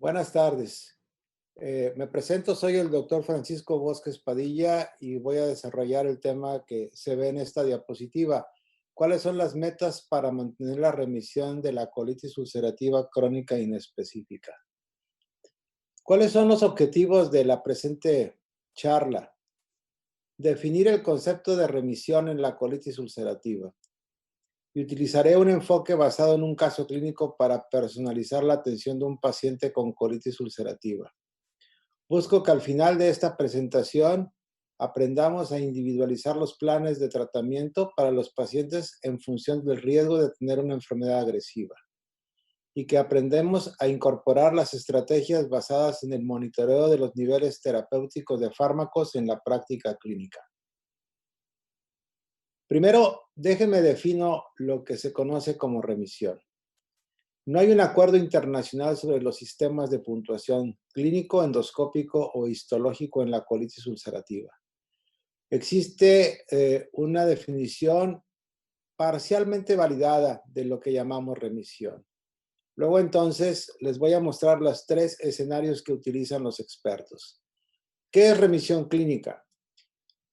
Buenas tardes. Me presento, soy el doctor Francisco Bosques Padilla y voy a desarrollar el tema que se ve en esta diapositiva. ¿Cuáles son las metas para mantener la remisión de la colitis ulcerativa crónica inespecífica? ¿Cuáles son los objetivos de la presente charla? Definir el concepto de remisión en la colitis ulcerativa. Y utilizaré un enfoque basado en un caso clínico para personalizar la atención de un paciente con colitis ulcerativa. Busco que al final de esta presentación aprendamos a individualizar los planes de tratamiento para los pacientes en función del riesgo de tener una enfermedad agresiva y que aprendemos a incorporar las estrategias basadas en el monitoreo de los niveles terapéuticos de fármacos en la práctica clínica. Primero, déjeme defino lo que se conoce como remisión. No hay un acuerdo internacional sobre los sistemas de puntuación clínico, endoscópico o histológico en la colitis ulcerativa. Existe una definición parcialmente validada de lo que llamamos remisión. Luego entonces les voy a mostrar los tres escenarios que utilizan los expertos. ¿Qué es remisión clínica?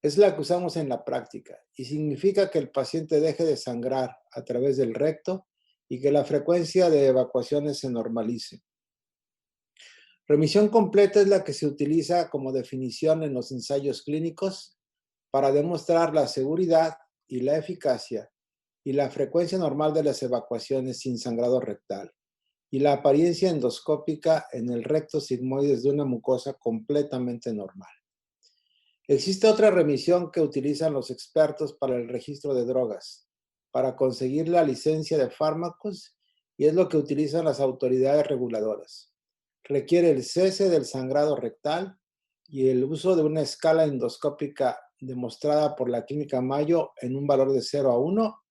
Es la que usamos en la práctica y significa que el paciente deje de sangrar a través del recto y que la frecuencia de evacuaciones se normalice. Remisión completa es la que se utiliza como definición en los ensayos clínicos para demostrar la seguridad y la eficacia y la frecuencia normal de las evacuaciones sin sangrado rectal y la apariencia endoscópica en el recto sigmoides de una mucosa completamente normal. Existe otra remisión que utilizan los expertos para el registro de drogas, para conseguir la licencia de fármacos, y es lo que utilizan las autoridades reguladoras. Requiere el cese del sangrado rectal y el uso de una escala endoscópica demostrada por la Clínica Mayo en un valor de 0 a 1,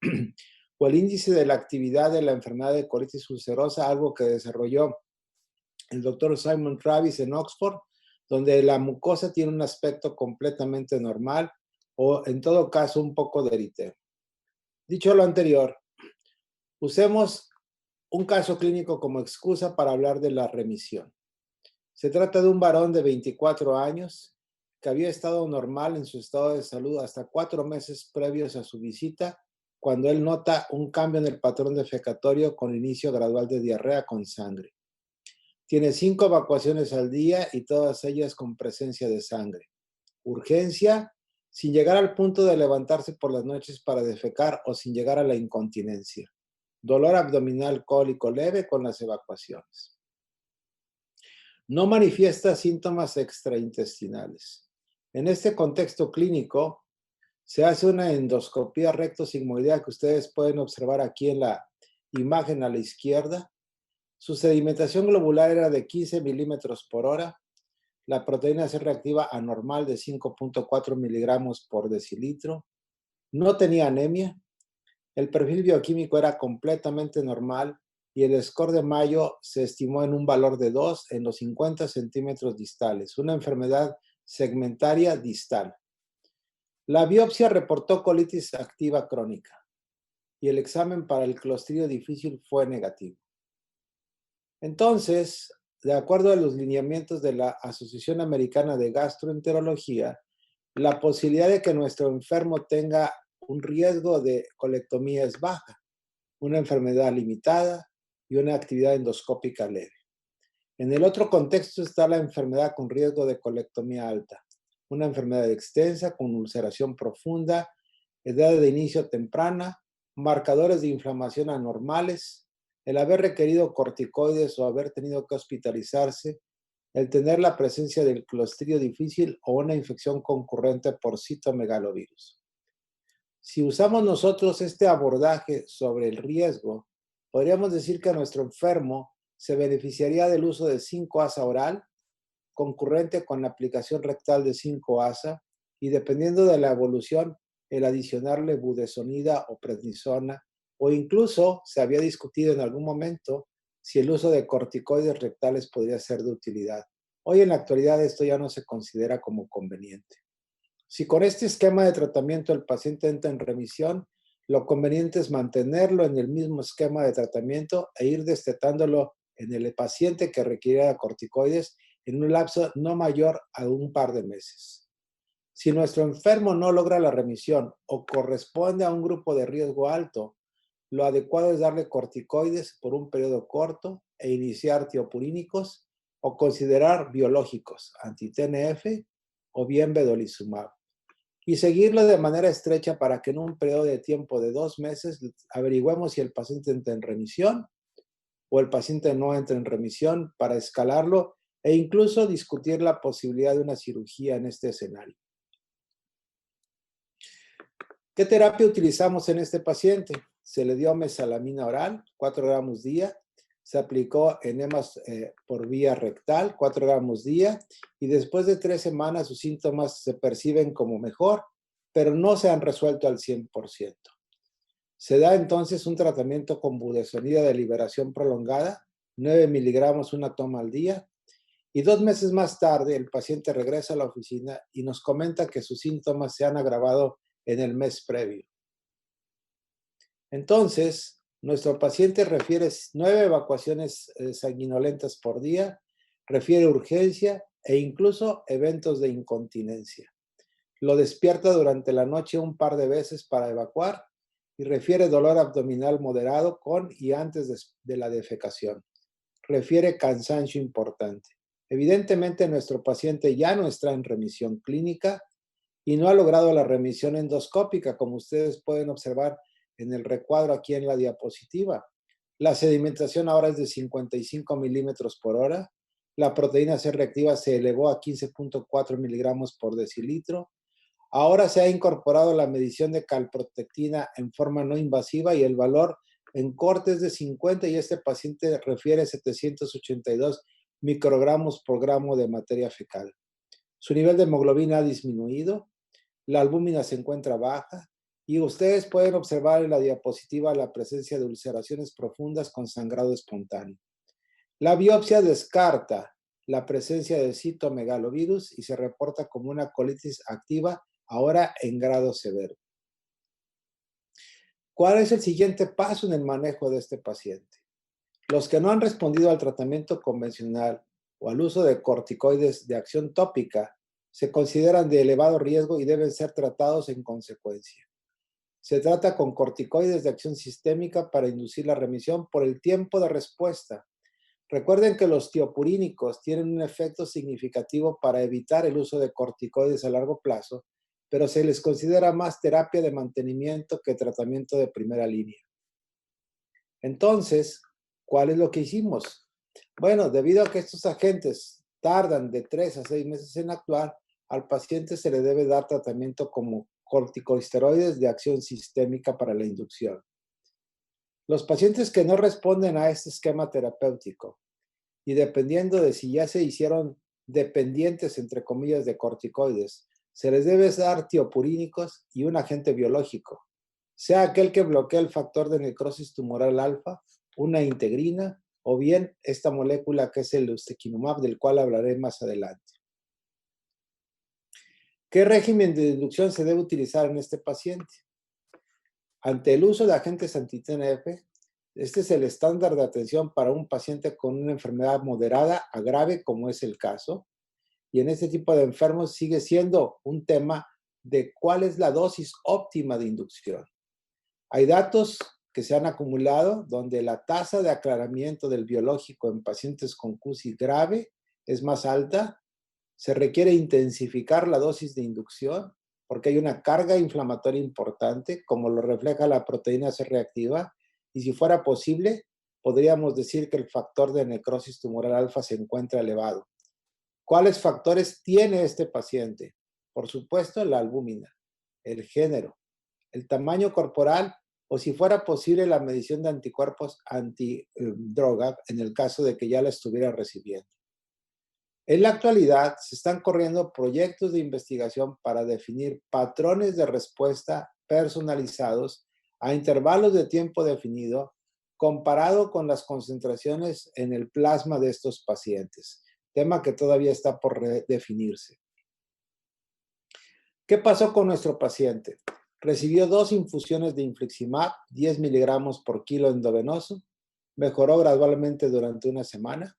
o el índice de la actividad de la enfermedad de colitis ulcerosa, algo que desarrolló el doctor Simon Travis en Oxford, donde la mucosa tiene un aspecto completamente normal o en todo caso un poco de eritema. Dicho lo anterior, usemos un caso clínico como excusa para hablar de la remisión. Se trata de un varón de 24 años que había estado normal en su estado de salud hasta 4 meses previos a su visita, cuando él nota un cambio en el patrón defecatorio con inicio gradual de diarrea con sangre. Tiene 5 evacuaciones al día y todas ellas con presencia de sangre. Urgencia, sin llegar al punto de levantarse por las noches para defecar o sin llegar a la incontinencia. Dolor abdominal cólico leve con las evacuaciones. No manifiesta síntomas extraintestinales. En este contexto clínico, se hace una endoscopía rectosigmoidea que ustedes pueden observar aquí en la imagen a la izquierda. Su sedimentación globular era de 15 milímetros por hora. La proteína C reactiva anormal de 5.4 miligramos por decilitro. No tenía anemia. El perfil bioquímico era completamente normal y el score de Mayo se estimó en un valor de 2 en los 50 centímetros distales, una enfermedad segmentaria distal. La biopsia reportó colitis activa crónica y el examen para el Clostridio difícil fue negativo. Entonces, de acuerdo a los lineamientos de la Asociación Americana de Gastroenterología, la posibilidad de que nuestro enfermo tenga un riesgo de colectomía es baja, una enfermedad limitada y una actividad endoscópica leve. En el otro contexto está la enfermedad con riesgo de colectomía alta, una enfermedad extensa con ulceración profunda, edad de inicio temprana, marcadores de inflamación anormales, el haber requerido corticoides o haber tenido que hospitalizarse, el tener la presencia del Clostridio difícil o una infección concurrente por citomegalovirus. Si usamos nosotros este abordaje sobre el riesgo, podríamos decir que nuestro enfermo se beneficiaría del uso de 5-ASA oral, concurrente con la aplicación rectal de 5-ASA, y dependiendo de la evolución, el adicionarle budesonida o prednisona, o incluso se había discutido en algún momento si el uso de corticoides rectales podría ser de utilidad. Hoy en la actualidad esto ya no se considera como conveniente. Si con este esquema de tratamiento el paciente entra en remisión, lo conveniente es mantenerlo en el mismo esquema de tratamiento e ir destetándolo en el paciente que requiera corticoides en un lapso no mayor a un par de meses. Si nuestro enfermo no logra la remisión o corresponde a un grupo de riesgo alto, lo adecuado es darle corticoides por un periodo corto e iniciar tiopurínicos o considerar biológicos, anti-TNF o bien vedolizumab, y seguirlo de manera estrecha para que en un periodo de tiempo de 2 meses averigüemos si el paciente entra en remisión o el paciente no entra en remisión para escalarlo e incluso discutir la posibilidad de una cirugía en este escenario. ¿Qué terapia utilizamos en este paciente? Se le dio mesalamina oral, 4 gramos día, se aplicó enemas por vía rectal, 4 gramos día, y después de 3 semanas sus síntomas se perciben como mejor, pero no se han resuelto al 100%. Se da entonces un tratamiento con budesonida de liberación prolongada, 9 miligramos una toma al día, y 2 meses más tarde el paciente regresa a la oficina y nos comenta que sus síntomas se han agravado en el mes previo. Entonces, nuestro paciente refiere 9 evacuaciones sanguinolentas por día, refiere urgencia e incluso eventos de incontinencia. Lo despierta durante la noche un par de veces para evacuar y refiere dolor abdominal moderado con y antes de la defecación. Refiere cansancio importante. Evidentemente, nuestro paciente ya no está en remisión clínica y no ha logrado la remisión endoscópica, como ustedes pueden observar en el recuadro aquí en la diapositiva. La sedimentación ahora es de 55 milímetros por hora. La proteína C reactiva se elevó a 15.4 miligramos por decilitro. Ahora se ha incorporado la medición de calprotectina en forma no invasiva y el valor en corte es de 50 y este paciente refiere 782 microgramos por gramo de materia fecal. Su nivel de hemoglobina ha disminuido, la albúmina se encuentra baja y ustedes pueden observar en la diapositiva la presencia de ulceraciones profundas con sangrado espontáneo. La biopsia descarta la presencia de citomegalovirus y se reporta como una colitis activa ahora en grado severo. ¿Cuál es el siguiente paso en el manejo de este paciente? Los que no han respondido al tratamiento convencional o al uso de corticoides de acción tópica se consideran de elevado riesgo y deben ser tratados en consecuencia. Se trata con corticoides de acción sistémica para inducir la remisión por el tiempo de respuesta. Recuerden que los tiopurínicos tienen un efecto significativo para evitar el uso de corticoides a largo plazo, pero se les considera más terapia de mantenimiento que tratamiento de primera línea. Entonces, ¿cuál es lo que hicimos? Bueno, debido a que estos agentes tardan de 3 a 6 meses en actuar, al paciente se le debe dar tratamiento como corticosteroides de acción sistémica para la inducción. Los pacientes que no responden a este esquema terapéutico y dependiendo de si ya se hicieron dependientes, entre comillas, de corticoides, se les debe dar tiopurínicos y un agente biológico, sea aquel que bloquea el factor de necrosis tumoral alfa, una integrina, o bien esta molécula que es el ustekinumab, del cual hablaré más adelante. ¿Qué régimen de inducción se debe utilizar en este paciente? Ante el uso de agentes anti-TNF, este es el estándar de atención para un paciente con una enfermedad moderada a grave, como es el caso, y en este tipo de enfermos sigue siendo un tema de cuál es la dosis óptima de inducción. Hay datos que se han acumulado donde la tasa de aclaramiento del biológico en pacientes con CUSI grave es más alta. Se requiere intensificar la dosis de inducción porque hay una carga inflamatoria importante, como lo refleja la proteína C reactiva, y si fuera posible, podríamos decir que el factor de necrosis tumoral alfa se encuentra elevado. ¿Cuáles factores tiene este paciente? Por supuesto, la albúmina, el género, el tamaño corporal o si fuera posible la medición de anticuerpos antidroga en el caso de que ya la estuviera recibiendo. En la actualidad se están corriendo proyectos de investigación para definir patrones de respuesta personalizados a intervalos de tiempo definido comparado con las concentraciones en el plasma de estos pacientes, tema que todavía está por definirse. ¿Qué pasó con nuestro paciente? Recibió 2 infusiones de infliximab, 10 miligramos por kilo endovenoso, mejoró gradualmente durante una semana,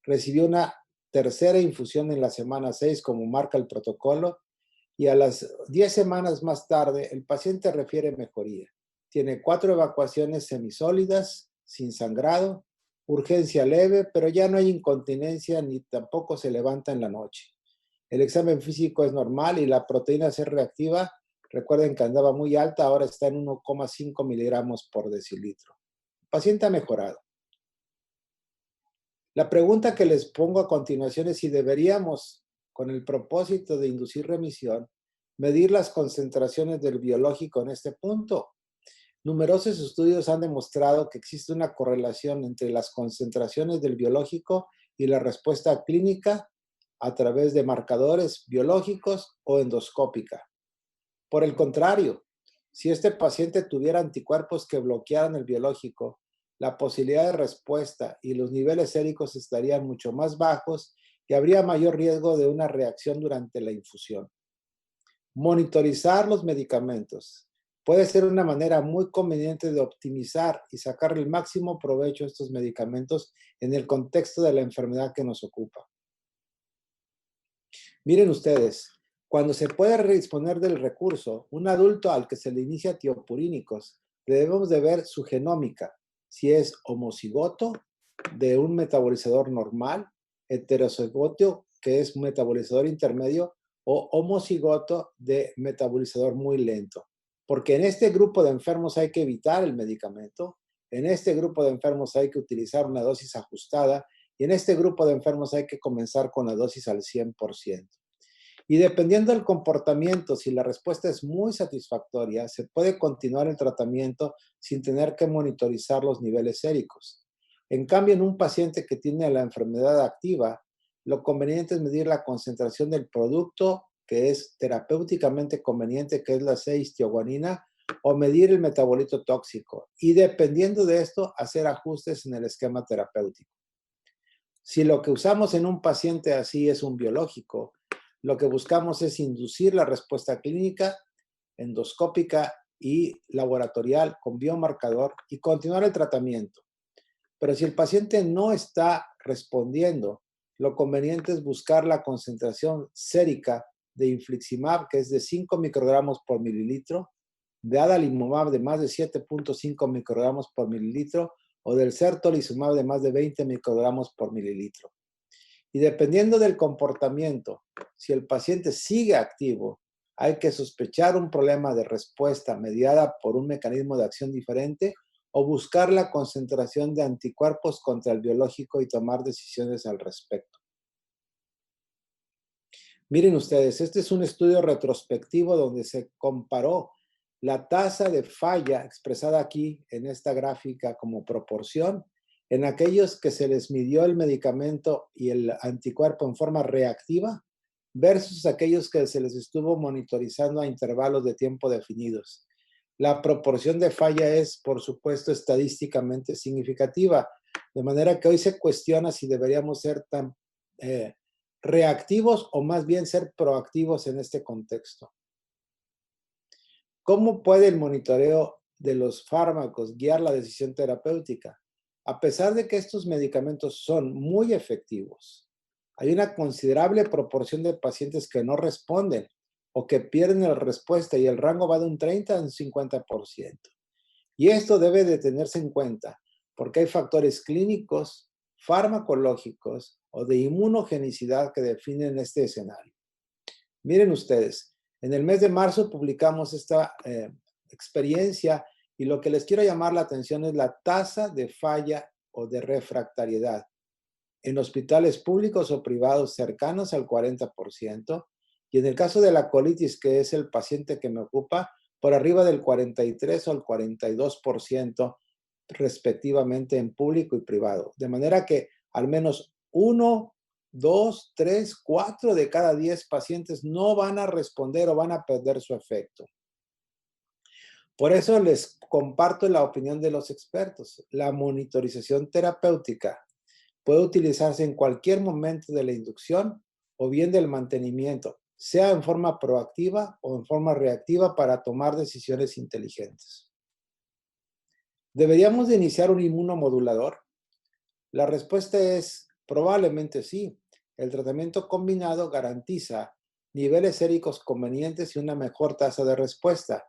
recibió una tercera infusión en la semana 6 como marca el protocolo y a las 10 semanas más tarde el paciente refiere mejoría. Tiene 4 evacuaciones semisólidas, sin sangrado, urgencia leve, pero ya no hay incontinencia ni tampoco se levanta en la noche. El examen físico es normal y la proteína C reactiva, recuerden que andaba muy alta, ahora está en 1,5 miligramos por decilitro. El paciente ha mejorado. La pregunta que les pongo a continuación es si deberíamos, con el propósito de inducir remisión, medir las concentraciones del biológico en este punto. Numerosos estudios han demostrado que existe una correlación entre las concentraciones del biológico y la respuesta clínica a través de marcadores biológicos o endoscópica. Por el contrario, si este paciente tuviera anticuerpos que bloquearan el biológico, la posibilidad de respuesta y los niveles séricos estarían mucho más bajos y habría mayor riesgo de una reacción durante la infusión. Monitorizar los medicamentos puede ser una manera muy conveniente de optimizar y sacar el máximo provecho a estos medicamentos en el contexto de la enfermedad que nos ocupa. Miren ustedes, cuando se puede disponer del recurso, un adulto al que se le inicia tiopurínicos, debemos de ver su genómica, si es homocigoto de un metabolizador normal, heterocigoto, que es un metabolizador intermedio, o homocigoto de metabolizador muy lento. Porque en este grupo de enfermos hay que evitar el medicamento, en este grupo de enfermos hay que utilizar una dosis ajustada y en este grupo de enfermos hay que comenzar con la dosis al 100%. Y dependiendo del comportamiento, si la respuesta es muy satisfactoria, se puede continuar el tratamiento sin tener que monitorizar los niveles séricos. En cambio, en un paciente que tiene la enfermedad activa, lo conveniente es medir la concentración del producto que es terapéuticamente conveniente, que es la 6-tioguanina, o medir el metabolito tóxico. Y dependiendo de esto, hacer ajustes en el esquema terapéutico. Si lo que usamos en un paciente así es un biológico, lo que buscamos es inducir la respuesta clínica, endoscópica y laboratorial con biomarcador y continuar el tratamiento. Pero si el paciente no está respondiendo, lo conveniente es buscar la concentración sérica de infliximab, que es de 5 microgramos por mililitro, de adalimumab de más de 7,5 microgramos por mililitro o del certolizumab de más de 20 microgramos por mililitro. Y dependiendo del comportamiento, si el paciente sigue activo, hay que sospechar un problema de respuesta mediada por un mecanismo de acción diferente o buscar la concentración de anticuerpos contra el biológico y tomar decisiones al respecto. Miren ustedes, este es un estudio retrospectivo donde se comparó la tasa de falla expresada aquí en esta gráfica como proporción en aquellos que se les midió el medicamento y el anticuerpo en forma reactiva versus aquellos que se les estuvo monitorizando a intervalos de tiempo definidos. La proporción de falla es, por supuesto, estadísticamente significativa, de manera que hoy se cuestiona si deberíamos ser tan reactivos o más bien ser proactivos en este contexto. ¿Cómo puede el monitoreo de los fármacos guiar la decisión terapéutica? A pesar de que estos medicamentos son muy efectivos, hay una considerable proporción de pacientes que no responden o que pierden la respuesta y el rango va de un 30 a un 50%. Y esto debe de tenerse en cuenta porque hay factores clínicos, farmacológicos o de inmunogenicidad que definen este escenario. Miren ustedes, en el mes de marzo publicamos esta experiencia y lo que les quiero llamar la atención es la tasa de falla o de refractariedad en hospitales públicos o privados cercanos al 40% y en el caso de la colitis, que es el paciente que me ocupa, por arriba del 43 o el 42% respectivamente en público y privado. De manera que al menos 1, 2, 3, 4 de cada 10 pacientes no van a responder o van a perder su efecto. Por eso les comparto la opinión de los expertos. La monitorización terapéutica puede utilizarse en cualquier momento de la inducción o bien del mantenimiento, sea en forma proactiva o en forma reactiva para tomar decisiones inteligentes. ¿Deberíamos de iniciar un inmunomodulador? La respuesta es probablemente sí. El tratamiento combinado garantiza niveles séricos convenientes y una mejor tasa de respuesta.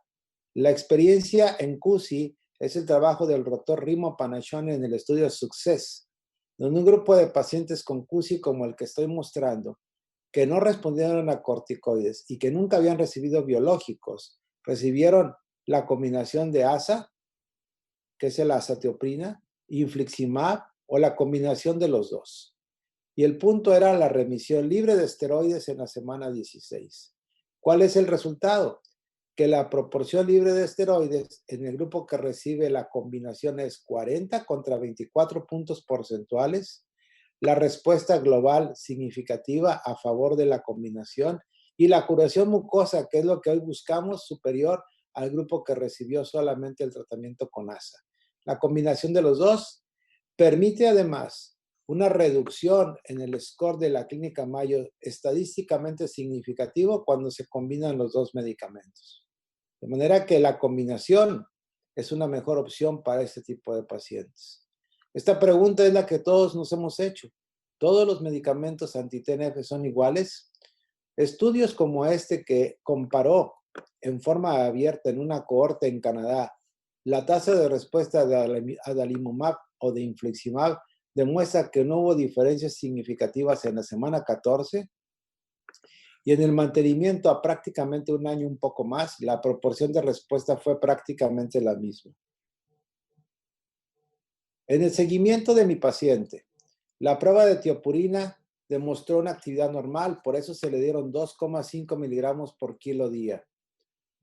La experiencia en CUSI es el trabajo del doctor Rimo Panaccione en el estudio Success, donde un grupo de pacientes con CUSI como el que estoy mostrando, que no respondieron a corticoides y que nunca habían recibido biológicos, recibieron la combinación de ASA, que es el azatioprina, infliximab o la combinación de los dos. Y el punto era la remisión libre de esteroides en la semana 16. ¿Cuál es el resultado? Que la proporción libre de esteroides en el grupo que recibe la combinación es 40 contra 24 puntos porcentuales. La respuesta global significativa a favor de la combinación y la curación mucosa, que es lo que hoy buscamos, superior al grupo que recibió solamente el tratamiento con ASA. La combinación de los dos permite además una reducción en el score de la clínica Mayo estadísticamente significativo cuando se combinan los dos medicamentos. De manera que la combinación es una mejor opción para este tipo de pacientes. Esta pregunta es la que todos nos hemos hecho. ¿Todos los medicamentos anti-TNF son iguales? Estudios como este que comparó en forma abierta en una cohorte en Canadá la tasa de respuesta de adalimumab o de infliximab demuestra que no hubo diferencias significativas en la semana 14 y en el mantenimiento a prácticamente un año un poco más, la proporción de respuesta fue prácticamente la misma. En el seguimiento de mi paciente, la prueba de tiopurina demostró una actividad normal, por eso se le dieron 2,5 miligramos por kilo día.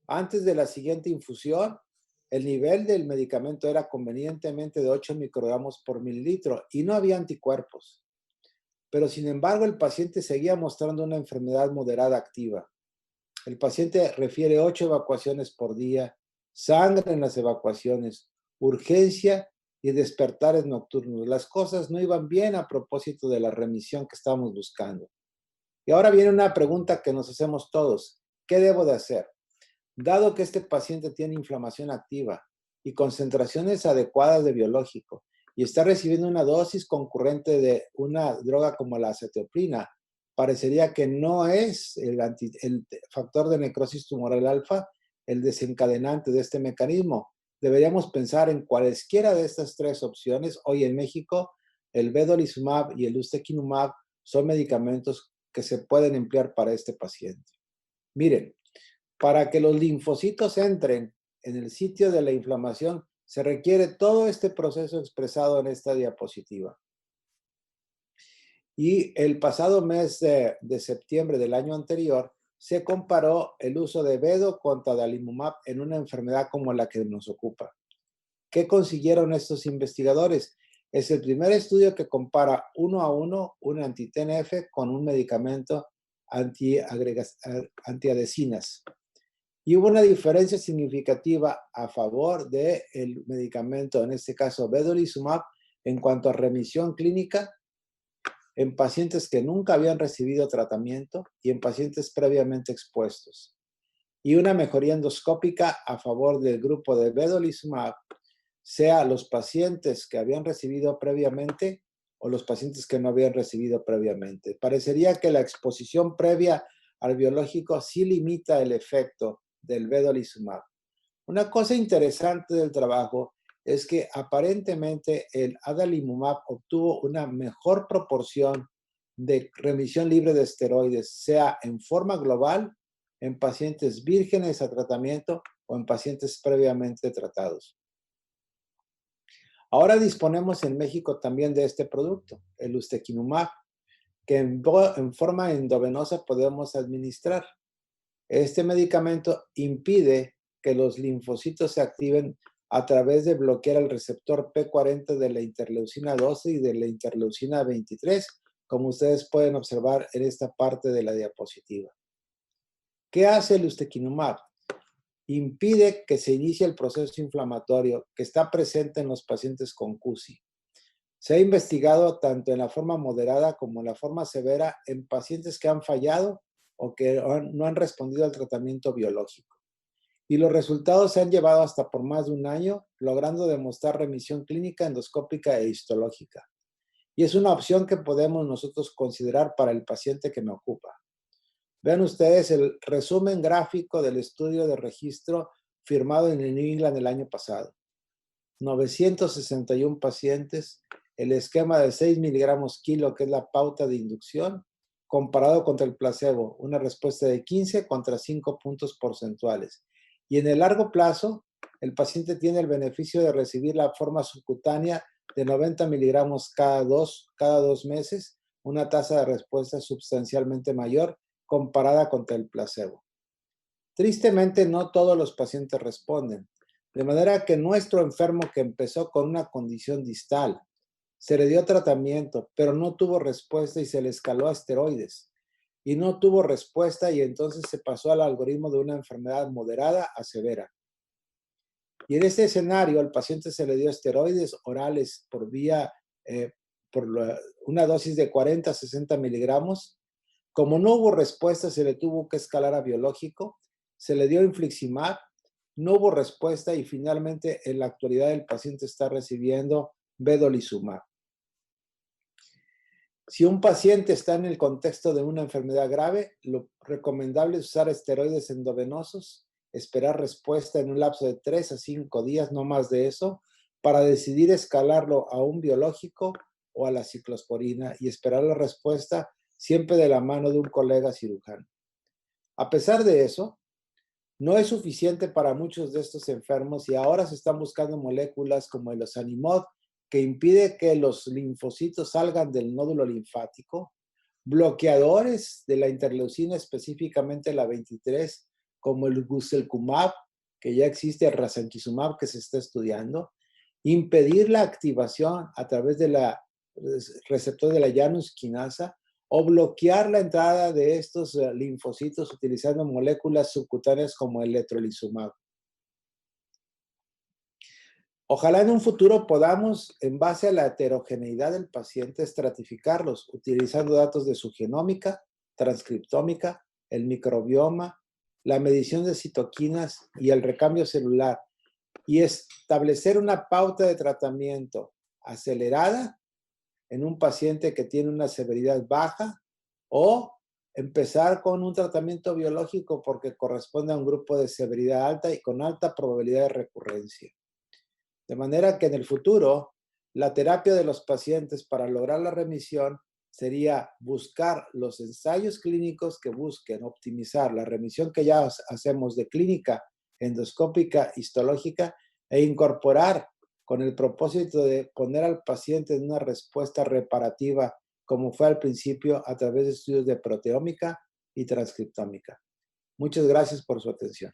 Antes de la siguiente infusión, el nivel del medicamento era convenientemente de 8 microgramos por mililitro y no había anticuerpos. Pero sin embargo, el paciente seguía mostrando una enfermedad moderada activa. El paciente refiere 8 evacuaciones por día, sangre en las evacuaciones, urgencia y despertares nocturnos. Las cosas no iban bien a propósito de la remisión que estábamos buscando. Y ahora viene una pregunta que nos hacemos todos. ¿Qué debo de hacer? Dado que este paciente tiene inflamación activa y concentraciones adecuadas de biológico y está recibiendo una dosis concurrente de una droga como la acetioprina, parecería que no es el factor de necrosis tumoral alfa el desencadenante de este mecanismo. Deberíamos pensar en cualesquiera de estas tres opciones. Hoy en México, el vedolizumab y el ustekinumab son medicamentos que se pueden emplear para este paciente. Miren, para que los linfocitos entren en el sitio de la inflamación, se requiere todo este proceso expresado en esta diapositiva. Y el pasado mes de septiembre del año anterior, se comparó el uso de vedo contra adalimumab en una enfermedad como la que nos ocupa. ¿Qué consiguieron estos investigadores? Es el primer estudio que compara uno a uno un anti-TNF con un medicamento antiadhesinas. Y hubo una diferencia significativa a favor del medicamento, en este caso vedolizumab, en cuanto a remisión clínica en pacientes que nunca habían recibido tratamiento y en pacientes previamente expuestos. Y una mejoría endoscópica a favor del grupo de vedolizumab, sea los pacientes que habían recibido previamente o los pacientes que no habían recibido previamente. Parecería que la exposición previa al biológico sí limita el efecto del vedolizumab. Una cosa interesante del trabajo es que aparentemente el adalimumab obtuvo una mejor proporción de remisión libre de esteroides, sea en forma global, en pacientes vírgenes a tratamiento o en pacientes previamente tratados. Ahora disponemos en México también de este producto, el ustekinumab, que en forma endovenosa podemos administrar. Este medicamento impide que los linfocitos se activen a través de bloquear el receptor P40 de la interleucina 12 y de la interleucina 23, como ustedes pueden observar en esta parte de la diapositiva. ¿Qué hace el ustekinumab? Impide que se inicie el proceso inflamatorio que está presente en los pacientes con CUSI. Se ha investigado tanto en la forma moderada como en la forma severa en pacientes que han fallado o que no han respondido al tratamiento biológico. y los resultados se han llevado hasta por más de un año, logrando demostrar remisión clínica, endoscópica e histológica. Y es una opción que podemos nosotros considerar para el paciente que me ocupa. Vean ustedes el resumen gráfico del estudio de registro firmado en el New England el año pasado. 961 pacientes, el esquema de 6 miligramos kilo, que es la pauta de inducción, comparado contra el placebo, una respuesta de 15 contra 5 puntos porcentuales. Y en el largo plazo, el paciente tiene el beneficio de recibir la forma subcutánea de 90 miligramos cada dos meses, una tasa de respuesta sustancialmente mayor comparada contra el placebo. Tristemente, no todos los pacientes responden, de manera que nuestro enfermo que empezó con una condición distal, se le dio tratamiento, pero no tuvo respuesta y se le escaló a esteroides. Y no tuvo respuesta y entonces se pasó al algoritmo de una enfermedad moderada a severa. Y en este escenario, al paciente se le dio esteroides orales por vía, una dosis de 40 a 60 miligramos. Como no hubo respuesta, se le tuvo que escalar a biológico, se le dio infliximab, no hubo respuesta y finalmente en la actualidad el paciente está recibiendo vedolizumab. Si un paciente está en el contexto de una enfermedad grave, lo recomendable es usar esteroides endovenosos, esperar respuesta en un lapso de 3 a 5 días, no más de eso, para decidir escalarlo a un biológico o a la ciclosporina y esperar la respuesta siempre de la mano de un colega cirujano. A pesar de eso, no es suficiente para muchos de estos enfermos y ahora se están buscando moléculas como el ozanimod, que impide que los linfocitos salgan del nódulo linfático, bloqueadores de la interleucina, específicamente la 23, como el guselkumab, que ya existe, el rasanquizumab, que se está estudiando, impedir la activación a través de la receptor de la Janus quinasa, o bloquear la entrada de estos linfocitos utilizando moléculas subcutáneas como el letrolizumab. Ojalá en un futuro podamos, en base a la heterogeneidad del paciente, estratificarlos utilizando datos de su genómica, transcriptómica, el microbioma, la medición de citoquinas y el recambio celular, y establecer una pauta de tratamiento acelerada en un paciente que tiene una severidad baja, o empezar con un tratamiento biológico porque corresponde a un grupo de severidad alta y con alta probabilidad de recurrencia. De manera que en el futuro, la terapia de los pacientes para lograr la remisión sería buscar los ensayos clínicos que busquen optimizar la remisión que ya hacemos de clínica, endoscópica, histológica, e incorporar con el propósito de poner al paciente en una respuesta reparativa, como fue al principio, a través de estudios de proteómica y transcriptómica. Muchas gracias por su atención.